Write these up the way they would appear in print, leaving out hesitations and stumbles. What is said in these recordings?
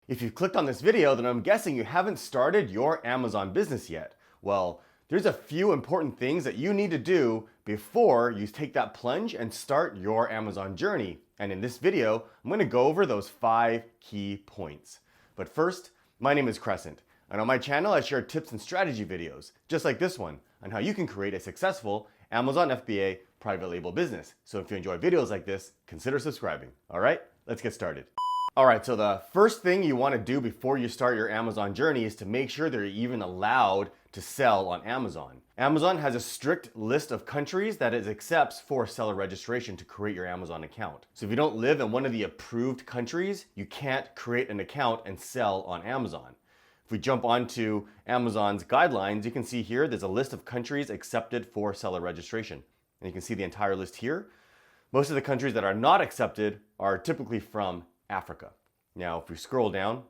If you've clicked on this video, then I'm guessing you haven't started your Amazon business yet. Well, there's a few important things that you need to do before you take that plunge and start your Amazon journey. And in this video, I'm going to go over those 5 key points. But first, my name is Crescent, and on my channel I share tips and strategy videos, just like this one, on how you can create a successful Amazon FBA private label business. So if you enjoy videos like this, consider subscribing. All right, let's get started. All right, so the first thing you want to do before you start your Amazon journey is to make sure that you're even allowed to sell on Amazon. Amazon has a strict list of countries that it accepts for seller registration to create your Amazon account. So if you don't live in one of the approved countries, you can't create an account and sell on Amazon. If we jump onto Amazon's guidelines, you can see here there's a list of countries accepted for seller registration. And you can see the entire list here. Most of the countries that are not accepted are typically from Africa. Now, if we scroll down,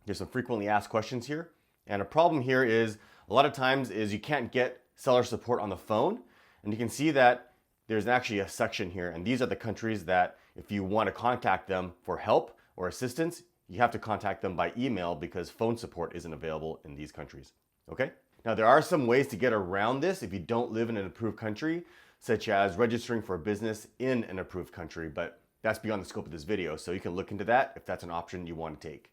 there's some frequently asked questions here. And a problem here is a lot of times is you can't get seller support on the phone. And you can see that there's actually a section here. And these are the countries that if you want to contact them for help or assistance, you have to contact them by email because phone support isn't available in these countries. Okay? Now, there are some ways to get around this if you don't live in an approved country, such as registering for a business in an approved country, but that's beyond the scope of this video, so you can look into that if that's an option you want to take.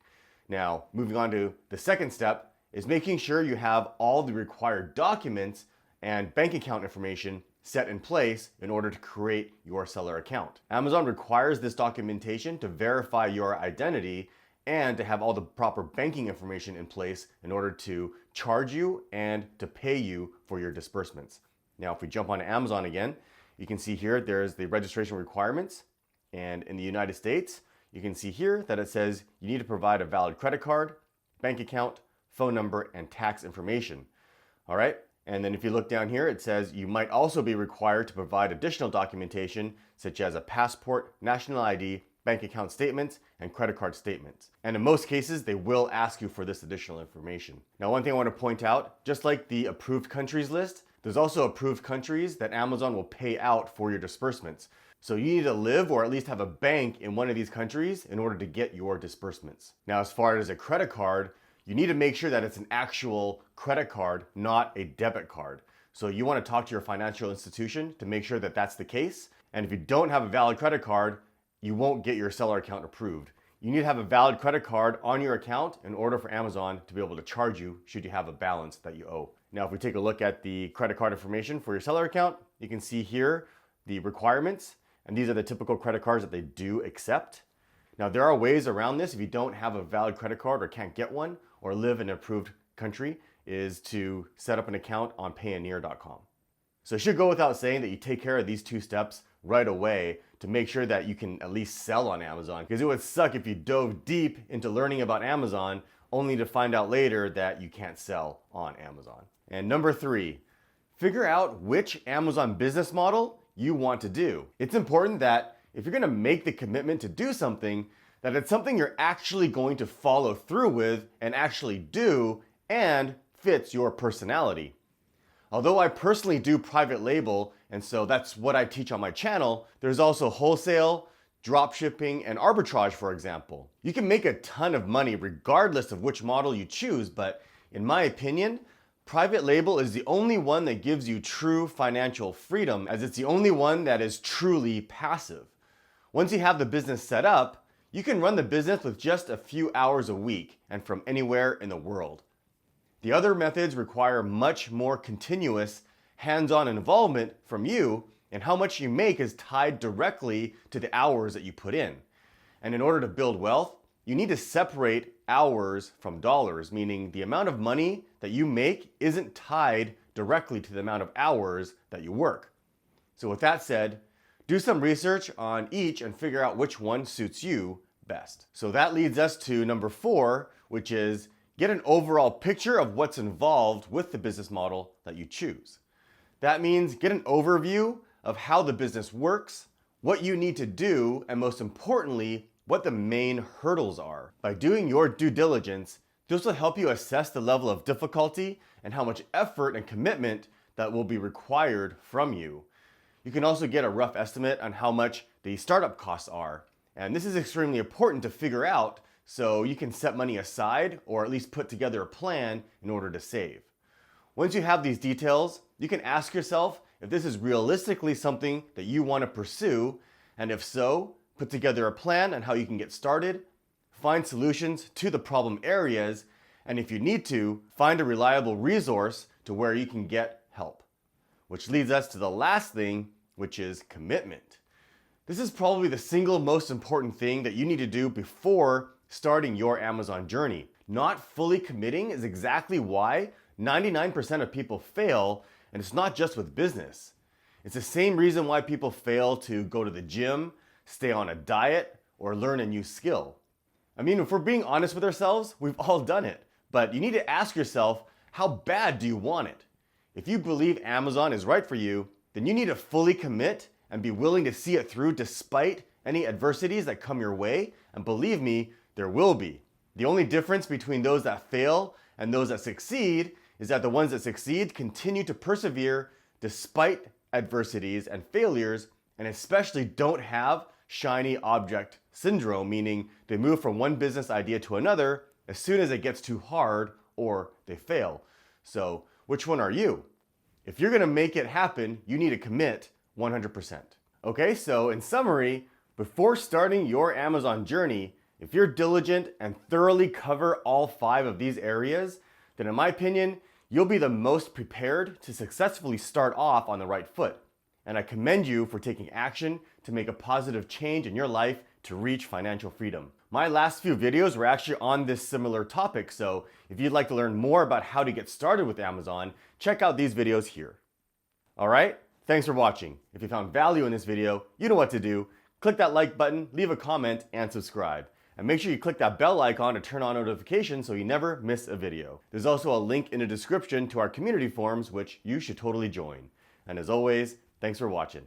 Now, moving on to the second step is making sure you have all the required documents and bank account information set in place in order to create your seller account. Amazon requires this documentation to verify your identity and to have all the proper banking information in place in order to charge you and to pay you for your disbursements. Now, if we jump onto Amazon again, you can see here there's the registration requirements. And in the United States, you can see here that it says you need to provide a valid credit card, bank account, phone number, and tax information. All right. And then if you look down here, it says you might also be required to provide additional documentation such as a passport, national ID, bank account statements, and credit card statements. And in most cases, they will ask you for this additional information. Now, one thing I want to point out, just like the approved countries list, there's also approved countries that Amazon will pay out for your disbursements. So you need to live or at least have a bank in one of these countries in order to get your disbursements. Now, as far as a credit card, you need to make sure that it's an actual credit card, not a debit card. So you want to talk to your financial institution to make sure that that's the case. And if you don't have a valid credit card, you won't get your seller account approved. You need to have a valid credit card on your account in order for Amazon to be able to charge you should you have a balance that you owe. Now, if we take a look at the credit card information for your seller account, you can see here the requirements. And these are the typical credit cards that they do accept. Now, there are ways around this if you don't have a valid credit card or can't get one or live in an approved country, is to set up an account on Payoneer.com. So it should go without saying that you take care of these 2 steps right away to make sure that you can at least sell on Amazon, because it would suck if you dove deep into learning about Amazon only to find out later that you can't sell on Amazon. And number 3, figure out which Amazon business model you want to do. It's important that if you're going to make the commitment to do something, that it's something you're actually going to follow through with and actually do and fits your personality. Although I personally do private label, and so that's what I teach on my channel, there's also wholesale, drop shipping, and arbitrage, for example. You can make a ton of money regardless of which model you choose, but in my opinion, private label is the only one that gives you true financial freedom, as it's the only one that is truly passive. Once you have the business set up, you can run the business with just a few hours a week and from anywhere in the world. The other methods require much more continuous hands-on involvement from you, and how much you make is tied directly to the hours that you put in. And in order to build wealth, you need to separate hours from dollars, meaning the amount of money that you make isn't tied directly to the amount of hours that you work. So with that said, do some research on each and figure out which one suits you best. So that leads us to number 4, which is get an overall picture of what's involved with the business model that you choose. That means get an overview of how the business works, what you need to do, and most importantly, what the main hurdles are. By doing your due diligence, this will help you assess the level of difficulty and how much effort and commitment that will be required from you. You can also get a rough estimate on how much the startup costs are. And this is extremely important to figure out so you can set money aside or at least put together a plan in order to save. Once you have these details, you can ask yourself if this is realistically something that you want to pursue, and if so, put together a plan on how you can get started, find solutions to the problem areas, and if you need to, find a reliable resource to where you can get help. Which leads us to the last thing, which is commitment. This is probably the single most important thing that you need to do before starting your Amazon journey. Not fully committing is exactly why 99% of people fail, and it's not just with business. It's the same reason why people fail to go to the gym, stay on a diet, or learn a new skill. I mean, if we're being honest with ourselves, we've all done it. But you need to ask yourself, how bad do you want it? If you believe Amazon is right for you, then you need to fully commit and be willing to see it through despite any adversities that come your way. And believe me, there will be. The only difference between those that fail and those that succeed is that the ones that succeed continue to persevere despite adversities and failures, and especially don't have shiny object syndrome, meaning they move from one business idea to another as soon as it gets too hard or they fail. So which one are you? If you're gonna make it happen, you need to commit 100%. Okay, so in summary, before starting your Amazon journey, if you're diligent and thoroughly cover all 5 of these areas, then in my opinion, you'll be the most prepared to successfully start off on the right foot. And I commend you for taking action to make a positive change in your life to reach financial freedom. My last few videos were actually on this similar topic, so if you'd like to learn more about how to get started with Amazon, check out these videos here. All right, thanks for watching. If you found value in this video, you know what to do. Click that like button, leave a comment, and subscribe. And make sure you click that bell icon to turn on notifications so you never miss a video. There's also a link in the description to our community forums, which you should totally join. And as always, thanks for watching.